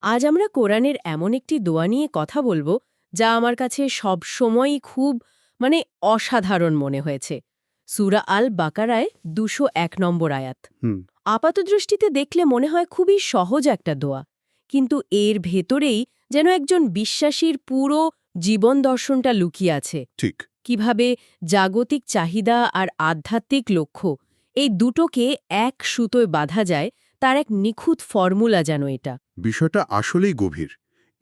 আজ আমরা কোরআনের এমন একটি দোয়া নিয়ে কথা বলবো যা আমার কাছে সব সময়ই খুব মানে অসাধারণ মনে হয়েছে। সূরা আল বাকারায় ২০১ নম্বর আয়াত। হুম। আপাতদৃষ্টিতে দেখলে মনে হয় খুবই সহজ একটা দোয়া, কিন্তু এর ভেতরেই যেন একজন বিশ্বাসীর পুরো জীবন দর্শনটা লুকিয়ে আছে। ঠিক। কিভাবে জাগতিক চাহিদা আর আধ্যাত্মিক লক্ষ্য এই দুটোকে এক সুতোয় বাঁধা যায়, তার এক নিখুঁত ফর্মুলা যেন এটা। বিষয়টা আসলেই গভীর।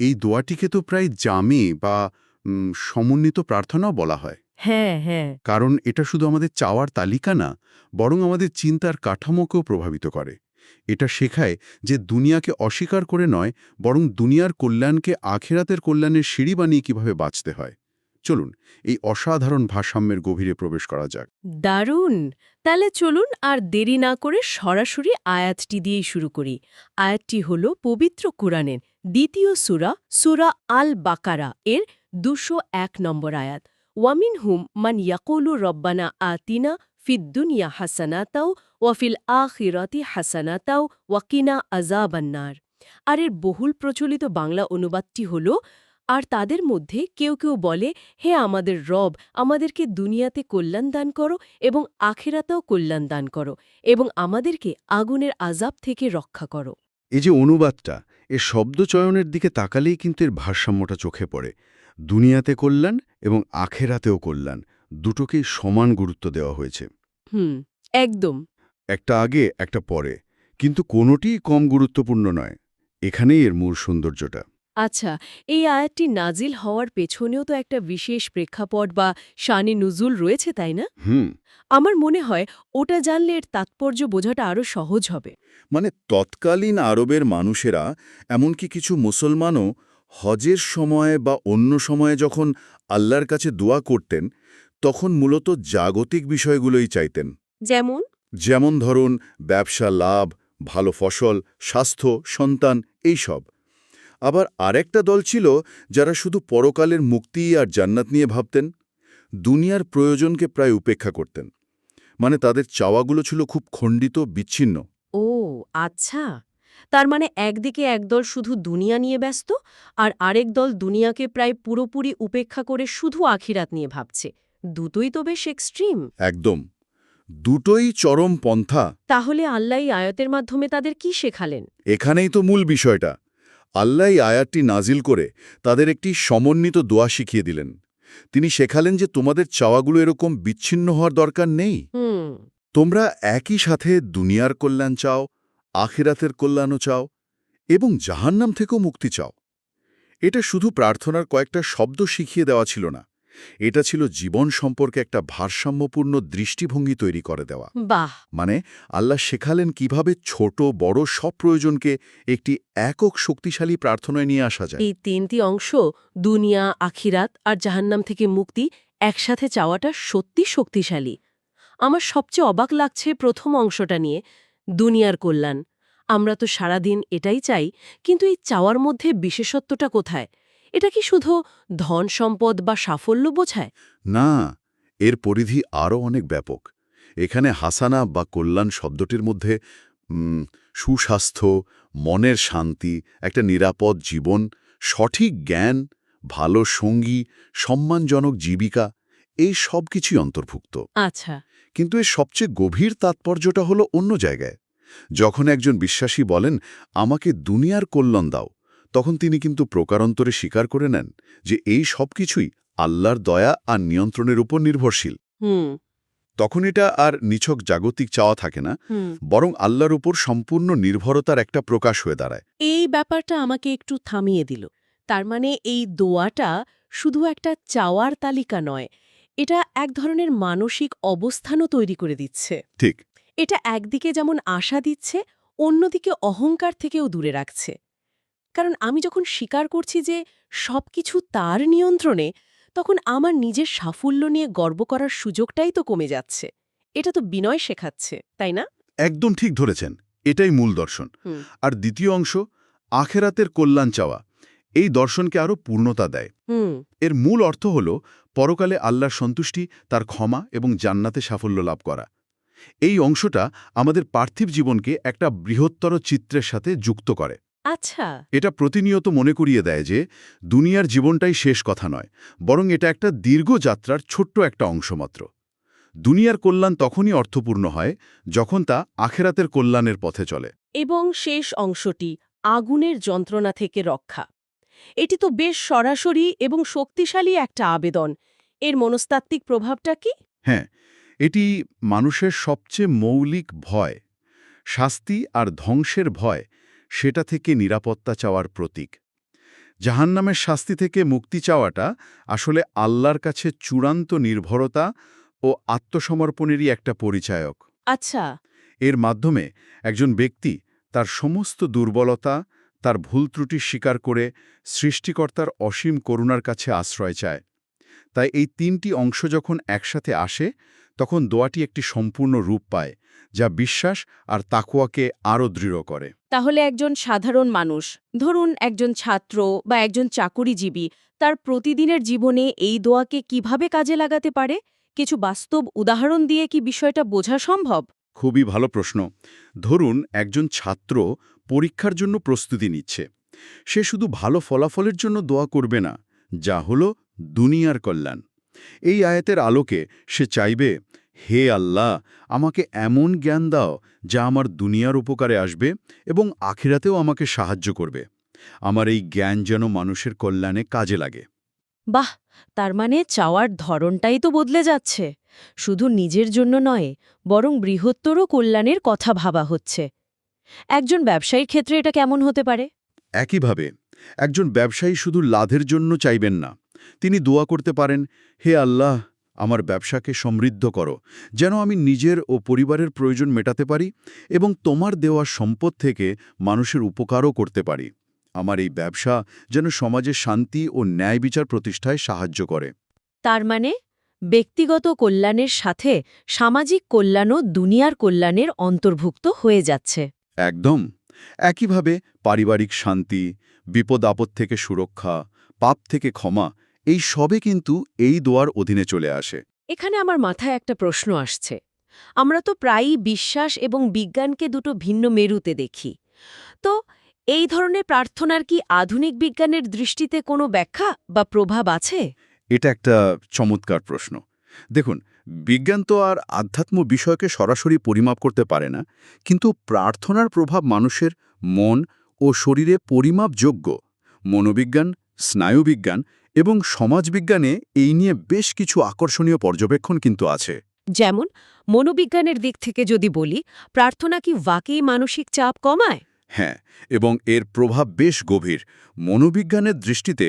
এই দোয়াটিকে তো প্রায় জামি বা সমন্বিত প্রার্থনাও বলা হয়। হ্যাঁ, হ্যাঁ। কারণ এটা শুধু আমাদের চাওয়ার তালিকা না, বরং আমাদের চিন্তার কাঠামোকেও প্রভাবিত করে। এটা শেখায় যে দুনিয়াকে অস্বীকার করে নয়, বরং দুনিয়ার কল্যাণকে আখেরাতের কল্যাণের সিঁড়ি বানিয়ে কিভাবে বাঁচতে হয়। চলুন এই অসাধারণ ভারসাম্যের গভীরে প্রবেশ করা যাক। দারুণ! তাহলে চলুন আর দেরি না করে সরাসরি আয়াতটি দিয়েই শুরু করি। আয়াতটি হল পবিত্র কুরআনের দ্বিতীয় সূরা, সূরা আল বাকারা এর ২০১ নম্বর আয়াত। ওয়ামিনহুম মান ইয়াকুলু রব্বানা আতিনা ফিদ দুনিয়া হাসানাতাও ওয়া ফিল আখিরাতি হাসানাতাও ওয়া কিনা আযাবান্নার। আর এর বহুল প্রচলিত বাংলা অনুবাদটি হল, আর তাদের মধ্যে কেউ কেউ বলে, হে আমাদের রব, আমাদেরকে দুনিয়াতে কল্যাণ দান করো এবং আখেরাতেও কল্যাণ দান করো এবং আমাদেরকে আগুনের আযাব থেকে রক্ষা করো। এই যে অনুবাদটা, এর শব্দচয়নের দিকে তাকালেই কিন্তু এর ভারসাম্যটা চোখে পড়ে। দুনিয়াতে কল্যাণ এবং আখেরাতেও কল্যাণ, দুটোকেই সমান গুরুত্ব দেওয়া হয়েছে। হুম, একদম। একটা আগে একটা পরে, কিন্তু কোনোটিই কম গুরুত্বপূর্ণ নয়। এখানেই এর মূল সৌন্দর্যটা। আচ্ছা, এই আয়াতটি নাজিল হওয়ার পেছনেও তো একটা বিশেষ প্রেক্ষাপট বা শানে নুজুল রয়েছে, তাই না? হুম। আমার মনে হয় ওটা জানলে এর তাৎপর্য বোঝাটা আরও সহজ হবে। মানে তৎকালীন আরবের মানুষেরা, এমনকি কিছু মুসলমানও হজের সময় বা অন্য সময়ে যখন আল্লাহর কাছে দোয়া করতেন, তখন মূলত জাগতিক বিষয়গুলোই চাইতেন। যেমন? যেমন ধরুন ব্যবসা লাভ, ভালো ফসল, স্বাস্থ্য, সন্তান, এইসব। আবার আরেকটা দল ছিল যারা শুধু পরকালের মুক্তি আর জান্নাত নিয়ে ভাবতেন। দুনিয়ার প্রয়োজনকে প্রায় উপেক্ষা করতেন। মানে তাদের চাওয়াগুলো ছিল খুব খণ্ডিত, বিচ্ছিন্ন। ও আচ্ছা, তার মানে একদিকে একদল শুধু দুনিয়া নিয়ে ব্যস্ত আর আরেক দল দুনিয়াকে প্রায় পুরোপুরি উপেক্ষা করে শুধু আখিরাত নিয়ে ভাবছে। দুটোই তো বেশ এক্সট্রিম। একদম। দুটোই চরম পন্থা। তাহলে আল্লাহ এই আয়াতের মাধ্যমে তাদের কি শেখালেন? এখানেই তো মূল বিষয়টা। আল্লাহ এই আয়াতটি নাজিল করে তাদের একটি সমন্বিত দোয়া শিখিয়ে দিলেন। তিনি শেখালেন যে তোমাদের চাওয়াগুলো এরকম বিচ্ছিন্ন হওয়ার দরকার নেই। হুম। তোমরা একই সাথে দুনিয়ার কল্যাণ চাও, আখিরাতের কল্যাণও চাও এবং জাহান্নাম থেকেও মুক্তি চাও। এটা শুধু প্রার্থনার কয়েকটা শব্দ শিখিয়ে দেওয়া ছিল না, এটা ছিল জীবন সম্পর্কে একটা ভারসাম্যপূর্ণ দৃষ্টিভঙ্গি তৈরি করে দেওয়া। বাহ! মানে আল্লাহ শেখালেন কিভাবে ছোট বড় সব প্রয়োজনকে একটি একক শক্তিশালী প্রার্থনায় নিয়ে আসা যায়। এই তিনটি অংশ, দুনিয়া, আখিরাত আর জাহান্নাম থেকে মুক্তি, একসাথে চাওয়াটা সত্যি শক্তিশালী। আমার সবচেয়ে অবাক লাগছে প্রথম অংশটা নিয়ে, দুনিয়ার কল্যাণ। আমরা তো সারাদিন এটাই চাই, কিন্তু এই চাওয়ার মধ্যে বিশেষত্বটা কোথায়? এটা কি শুধু ধন সম্পদ বা সাফল্য বোঝায়? না, এর পরিধি আরও অনেক ব্যাপক। এখানে হাসানা বা কল্যাণ শব্দটির মধ্যে সুস্বাস্থ্য, মনের শান্তি, একটা নিরাপদ জীবন, সঠিক জ্ঞান, ভালো সঙ্গী, সম্মানজনক জীবিকা, এই সব কিছুই অন্তর্ভুক্ত। আচ্ছা। কিন্তু এর সবচেয়ে গভীর তাৎপর্যটা হলো অন্য জায়গায়। যখন একজন বিশ্বাসী বলেন, আমাকে দুনিয়ার কল্যাণ দাও, তখন তিনি কিন্তু প্রকারান্তরে স্বীকার করে নেন যে এই সব কিছুই আল্লাহর দয়া আর নিয়ন্ত্রণের উপর নির্ভরশীল। হুম। তখন এটা আর নিছক জাগতিক চাওয়া থাকে না, হুম। বরং আল্লাহর উপর সম্পূর্ণ নির্ভরতার একটা প্রকাশ হয়ে দাঁড়ায়। এই ব্যাপারটা আমাকে একটু থামিয়ে দিল। তার মানে এই দোয়াটা শুধু একটা চাওয়ার তালিকা নয়, এটা এক ধরনের মানসিক অবস্থানও তৈরি করে দিচ্ছে। ঠিক। এটা একদিকে যেমন আশা দিচ্ছে, অন্যদিকে অহংকার থেকেও দূরে রাখছে। কারণ আমি যখন স্বীকার করছি যে সবকিছু তার নিয়ন্ত্রণে, তখন আমার নিজের সাফল্য নিয়ে গর্ব করার সুযোগটাই তো কমে যাচ্ছে। এটা তো বিনয় শেখাচ্ছে, তাই না? একদম ঠিক ধরেছেন। এটাই মূল দর্শন। হুম। আর দ্বিতীয় অংশ, আখেরাতের কল্যাণ চাওয়া, এই দর্শনকে আরও পূর্ণতা দেয়। হুম। এর মূল অর্থ হল পরকালে আল্লাহর সন্তুষ্টি, তার ক্ষমা এবং জান্নাতে সাফল্য লাভ করা। এই অংশটা আমাদের পার্থিব জীবনকে একটা বৃহত্তর চিত্রের সাথে যুক্ত করে। আচ্ছা, এটা প্রতিনিয়ত মনে করিয়ে দেয় যে দুনিয়ার জীবনটাই শেষ কথা নয়, বরং এটা একটা দীর্ঘ যাত্রার ছোট্ট একটা অংশ মাত্র। দুনিয়ার কল্যাণ তখনই অর্থপূর্ণ হয় যখন তা আখেরাতের কল্যাণের পথে চলে। এবং শেষ অংশটি আগুনের যন্ত্রণা থেকে রক্ষা। এটি তো বেশ সরাসরি এবং শক্তিশালী একটা আবেদন। এর মনস্তাত্ত্বিক প্রভাবটা কি? হ্যাঁ, এটি মানুষের সবচেয়ে মৌলিক ভয়, শাস্তি আর ধ্বংসের ভয়, সেটা থেকে নিরাপত্তা চাওয়ার প্রতীক। জাহান্নামের শাস্তি থেকে মুক্তি চাওয়াটা আসলে আল্লাহর কাছে চূড়ান্ত নির্ভরতা ও আত্মসমর্পণেরই একটা পরিচায়ক। আচ্ছা, এর মাধ্যমে একজন ব্যক্তি তার সমস্ত দুর্বলতা, তার ভুল ত্রুটি স্বীকার করে সৃষ্টিকর্তার অসীম করুণার কাছে আশ্রয় চায়। তাই এই তিনটি অংশ যখন একসাথে আসে, তখন দোয়াটি একটি সম্পূর্ণ রূপ পায়, যা বিশ্বাস আর তাকওয়াকে আরও দৃঢ় করে। তাহলে একজন সাধারণ মানুষ, ধরুন একজন ছাত্র বা একজন চাকুরিজীবী, তার প্রতিদিনের জীবনে এই দোয়াকে কিভাবে কাজে লাগাতে পারে? কিছু বাস্তব উদাহরণ দিয়ে কি বিষয়টা বোঝা সম্ভব? খুবই ভালো প্রশ্ন। ধরুন একজন ছাত্র পরীক্ষার জন্য প্রস্তুতি নিচ্ছে। সে শুধু ভালো ফলাফলের জন্য দোয়া করবে না, যা হলো দুনিয়ার কল্যাণ। এই আয়াতের আলোকে সে চাইবে, হে আল্লাহ, আমাকে এমন জ্ঞান দাও যা আমার দুনিয়ার উপকারে আসবে এবং আখিরাতেও আমাকে সাহায্য করবে। আমার এই জ্ঞান যেন মানুষের কল্যাণে কাজে লাগে। বাহ, তার মানে চাওয়ার ধরনটাই তো বদলে যাচ্ছে। শুধু নিজের জন্য নয়, বরং বৃহত্তর কল্যাণের কথা ভাবা হচ্ছে। একজন ব্যবসায়ীর ক্ষেত্রে এটা কেমন হতে পারে? একইভাবে একজন ব্যবসায়ী শুধু লাভের জন্য চাইবেন না। তিনি দোয়া করতে পারেন, হে আল্লাহ, আমার ব্যবসাকে সমৃদ্ধ করো, যেন আমি নিজের ও পরিবারের প্রয়োজন মেটাতে পারি এবং তোমার দেওয়া সম্পদ থেকে মানুষের উপকারও করতে পারি। আমার এই ব্যবসা যেন সমাজে শান্তি ও ন্যায় বিচার প্রতিষ্ঠায় সাহায্য করে। তার মানে ব্যক্তিগত কল্যাণের সাথে সামাজিক কল্যাণও দুনিয়ার কল্যাণের অন্তর্ভুক্ত হয়ে যাচ্ছে। একদম। একইভাবে পারিবারিক শান্তি, বিপদ আপদ থেকে সুরক্ষা, পাপ থেকে ক্ষমা, এই সবে কিন্তু এই দোয়ার অধীনে চলে আসে। এখানে আমার মাথায় একটা প্রশ্ন আসছে। আমরা তো প্রায়ই বিশ্বাস এবং বিজ্ঞানকে দুটো ভিন্ন মেরুতে দেখি। তো এই ধরনের প্রার্থনার কি আধুনিক বিজ্ঞানের দৃষ্টিতে কোনো ব্যাখ্যা বা প্রভাব আছে? এটা একটা চমৎকার প্রশ্ন। দেখুন, বিজ্ঞান তো আর আধ্যাত্ম বিষয়কে সরাসরি পরিমাপ করতে পারে না, কিন্তু প্রার্থনার প্রভাব মানুষের মন ও শরীরে পরিমাপযোগ্য। মনোবিজ্ঞান, স্নায়ুবিজ্ঞান এবং সমাজবিজ্ঞানে এই নিয়ে বেশ কিছু আকর্ষণীয় পর্যবেক্ষণ কিন্তু আছে। যেমন মনোবিজ্ঞানের দিক থেকে যদি বলি, প্রার্থনা কি বাকেই মানসিক চাপ কমায়? হ্যাঁ, এবং এর প্রভাব বেশ গভীর। মনোবিজ্ঞানের দৃষ্টিতে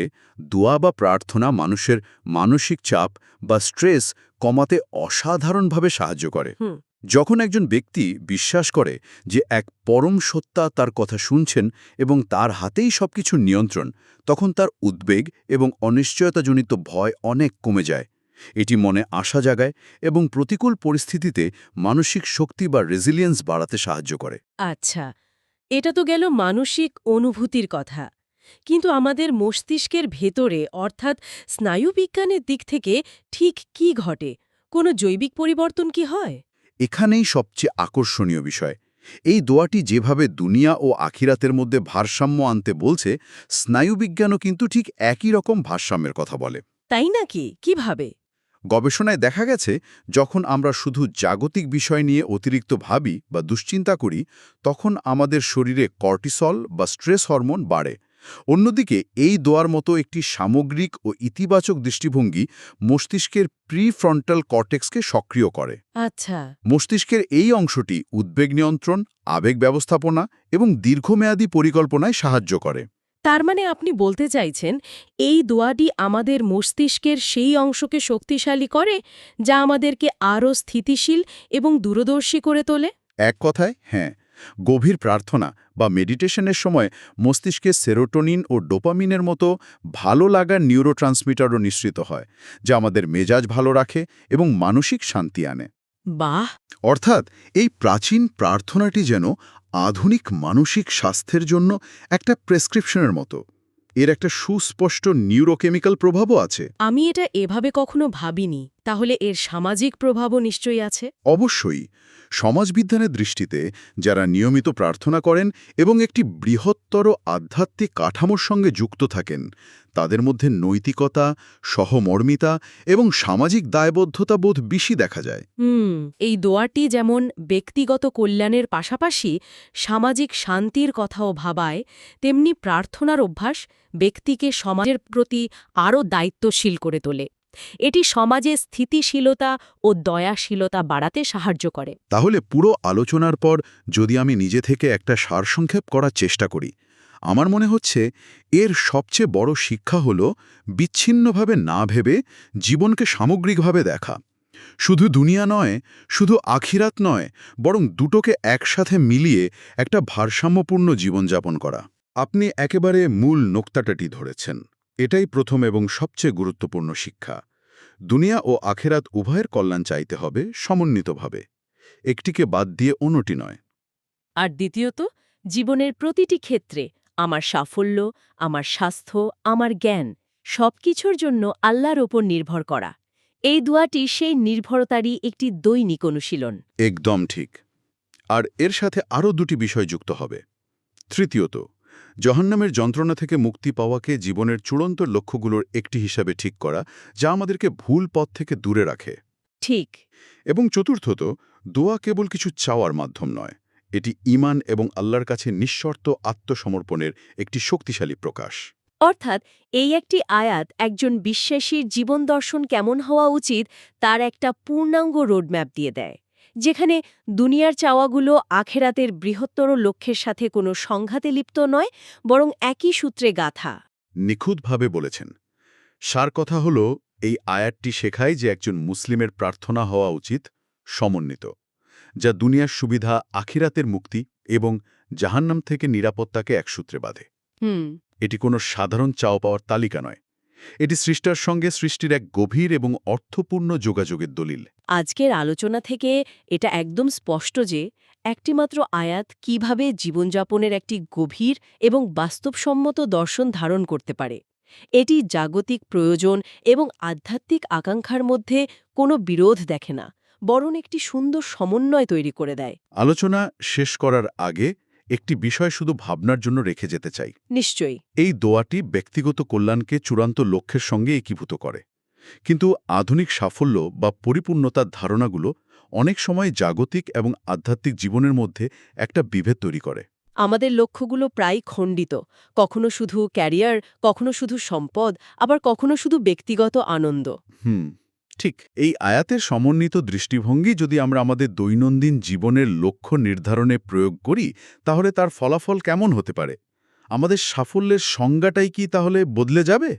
দোয়া বা প্রার্থনা মানুষের মানসিক চাপ বা স্ট্রেস কমাতে অসাধারণভাবে সাহায্য করে। হুম। যখন একজন ব্যক্তি বিশ্বাস করে যে এক পরম সত্তা তার কথা শুনছেন এবং তার হাতেই সবকিছু নিয়ন্ত্রণ, তখন তার উদ্বেগ এবং অনিশ্চয়তাজনিত ভয় অনেক কমে যায়। এটি মনে আশা জাগায় এবং প্রতিকূল পরিস্থিতিতে মানসিক শক্তি বা রেজিলিয়েন্স বাড়াতে সাহায্য করে। আচ্ছা, এটা তো গেল মানসিক অনুভূতির কথা। কিন্তু আমাদের মস্তিষ্কের ভেতরে, অর্থাৎ স্নায়ুবিজ্ঞানের দিক থেকে ঠিক কি ঘটে? কোনো জৈবিক পরিবর্তন কি হয়? এখানেই সবচেয়ে আকর্ষণীয় বিষয়। এই দোয়াটি যেভাবে দুনিয়া ও আখিরাতের মধ্যে ভারসাম্য আনতে বলছে, স্নায়ুবিজ্ঞানও কিন্তু ঠিক একই রকম ভারসাম্যের কথা বলে। তাই নাকি? কিভাবে? গবেষণায় দেখা গেছে, যখন আমরা শুধু জাগতিক বিষয় নিয়ে অতিরিক্ত ভাবি বা দুশ্চিন্তা করি, তখন আমাদের শরীরে কর্টিসল বা স্ট্রেস হরমোন বাড়ে। অন্যদিকে এই দোয়ার মতো একটি সামগ্রিক ও ইতিবাচক দৃষ্টিভঙ্গি মস্তিষ্কের প্রিফ্রন্টাল কর্টেক্সকে সক্রিয় করে। আচ্ছা, মস্তিষ্কের এই অংশটি উদ্বেগ নিয়ন্ত্রণ, আবেগ ব্যবস্থাপনা এবং দীর্ঘমেয়াদী পরিকল্পনায় সাহায্য করে। তার মানে আপনি বলতে চাইছেন, এই দোয়াটি আমাদের মস্তিষ্কের সেই অংশকে শক্তিশালী করে, যা আমাদেরকে আরও স্থিতিশীল এবং দূরদর্শী করে তোলে? এক কথায়, হ্যাঁ, গভীর প্রার্থনা বা মেডিটেশনের সময় মস্তিষ্কে সেরোটোনিন ও ডোপামিনের মতো ভালো লাগার নিউরোট্রান্সমিটারও নিঃসৃত হয়, যা আমাদের মেজাজ ভালো রাখে এবং মানসিক শান্তি আনে। বাহ! অর্থাৎ এই প্রাচীন প্রার্থনাটি যেন আধুনিক মানসিক স্বাস্থ্যের জন্য একটা প্রেসক্রিপশনের মতো। এর একটা সুস্পষ্ট নিউরোকেমিক্যাল প্রভাবও আছে। আমি এটা এভাবে কখনো ভাবিনি। তাহলে এর সামাজিক প্রভাবও নিশ্চয়ই আছে। অবশ্যই সমাজবিজ্ঞানের দৃষ্টিতে যারা নিয়মিত প্রার্থনা করেন এবং একটি বৃহত্তর আধ্যাত্মিক কাঠামোর সঙ্গে যুক্ত থাকেন তাদের মধ্যে নৈতিকতা, সহমর্মিতা এবং সামাজিক দায়বদ্ধতা বোধ বেশি দেখা যায়। এই দোয়াটি যেমন ব্যক্তিগত কল্যাণের পাশাপাশি সামাজিক শান্তির কথাও ভাবায়, তেমনি প্রার্থনার অভ্যাস ব্যক্তিকে সমাজের প্রতি আরও দায়িত্বশীল করে তোলে। এটি সমাজে স্থিতিশীলতা ও দয়াশীলতা বাড়াতে সাহায্য করে। তাহলে পুরো আলোচনার পর যদি আমি নিজে থেকে একটা সারসংক্ষেপ করার চেষ্টা করি, আমার মনে হচ্ছে এর সবচেয়ে বড় শিক্ষা হল বিচ্ছিন্নভাবে না ভেবে জীবনকে সামগ্রিকভাবে দেখা। শুধু দুনিয়া নয়, শুধু আখিরাত নয়, বরং দুটোকে একসাথে মিলিয়ে একটা ভারসাম্যপূর্ণ জীবনযাপন করা। আপনি একেবারে মূল নোক্তাটাটি ধরেছেন। এটাই প্রথম এবং সবচেয়ে গুরুত্বপূর্ণ শিক্ষা। দুনিয়া ও আখেরাত উভয়ের কল্যাণ চাইতে হবে সমন্বিতভাবে, একটিকে বাদ দিয়ে অন্যটি নয়। আর দ্বিতীয়ত, জীবনের প্রতিটি ক্ষেত্রে আমার সাফল্য, আমার স্বাস্থ্য, আমার জ্ঞান সবকিছুর জন্য আল্লাহর ওপর নির্ভর করা। এই দোয়াটি সেই নির্ভরতারই একটি দৈনিক অনুশীলন। একদম ঠিক। আর এর সাথে আরও দুটি বিষয় যুক্ত হবে। তৃতীয়ত, জহন্নামের যন্ত্রণা থেকে মুক্তি পাওয়াকে জীবনের চূড়ান্ত লক্ষ্যগুলোর একটি হিসাবে ঠিক করা, যা আমাদেরকে ভুল পথ থেকে দূরে রাখে। ঠিক। এবং চতুর্থত, দোয়া কেবল কিছু চাওয়ার মাধ্যম নয়, এটি ঈমান এবং আল্লাহর কাছে নিঃশর্ত আত্মসমর্পণের একটি শক্তিশালী প্রকাশ। অর্থাৎ এই একটি আয়াত একজন বিশ্বাসীর জীবন দর্শন কেমন হওয়া উচিত তার একটা পূর্ণাঙ্গ রোডম্যাপ দিয়ে দেয়, যেখানে দুনিয়ার চাওয়াগুলো আখেরাতের বৃহত্তর লক্ষ্যের সাথে কোনো সংঘাতে লিপ্ত নয়, বরং একই সূত্রে গাঁথা। নিখুঁতভাবে বলেছেন। সার কথা হল, এই আয়াতটি শেখায় যে একজন মুসলিমের প্রার্থনা হওয়া উচিত সমন্বিত, যা দুনিয়ার সুবিধা, আখিরাতের মুক্তি এবং জাহান্নাম থেকে নিরাপত্তাকে এক সূত্রে বাঁধে। এটি কোনো সাধারণ চাওয়া পাওয়ার তালিকা নয়, এটি সৃষ্টার সঙ্গে সৃষ্টির এক গভীর এবং অর্থপূর্ণ যোগাযোগের দলিল। আজকের আলোচনা থেকে এটা একদম স্পষ্ট যে একটিমাত্র আয়াত কিভাবে জীবনযাপনের একটি গভীর এবং বাস্তবসম্মত দর্শন ধারণ করতে পারে। এটি জাগতিক প্রয়োজন এবং আধ্যাত্মিক আকাঙ্ক্ষার মধ্যে কোনো বিরোধ দেখে না, বরং একটি সুন্দর সমন্বয় তৈরি করে দেয়। আলোচনা শেষ করার আগে একটি বিষয় শুধু ভাবনার জন্য রেখে যেতে চাই। নিশ্চয়ই। এই দোয়াটি ব্যক্তিগত কল্যাণকে চূড়ান্ত লক্ষ্যের সঙ্গে একীভূত করে, কিন্তু আধুনিক সাফল্য বা পরিপূর্ণতার ধারণাগুলো অনেক সময় জাগতিক এবং আধ্যাত্মিক জীবনের মধ্যে একটা বিভেদ তৈরি করে। আমাদের লক্ষ্যগুলো প্রায় খণ্ডিত, কখনো শুধু ক্যারিয়ার, কখনো শুধু সম্পদ, আবার কখনো শুধু ব্যক্তিগত আনন্দ। ঠিক। এই আয়াতের সমন্বিত দৃষ্টিভঙ্গি যদি আমরা আমাদের দৈনন্দিন জীবনের লক্ষ্য নির্ধারণে প্রয়োগ করি, তাহলে তার ফলাফল কেমন হতে পারে? আমাদের সাফল্যের সংজ্ঞাটাই কি তাহলে বদলে যাবে?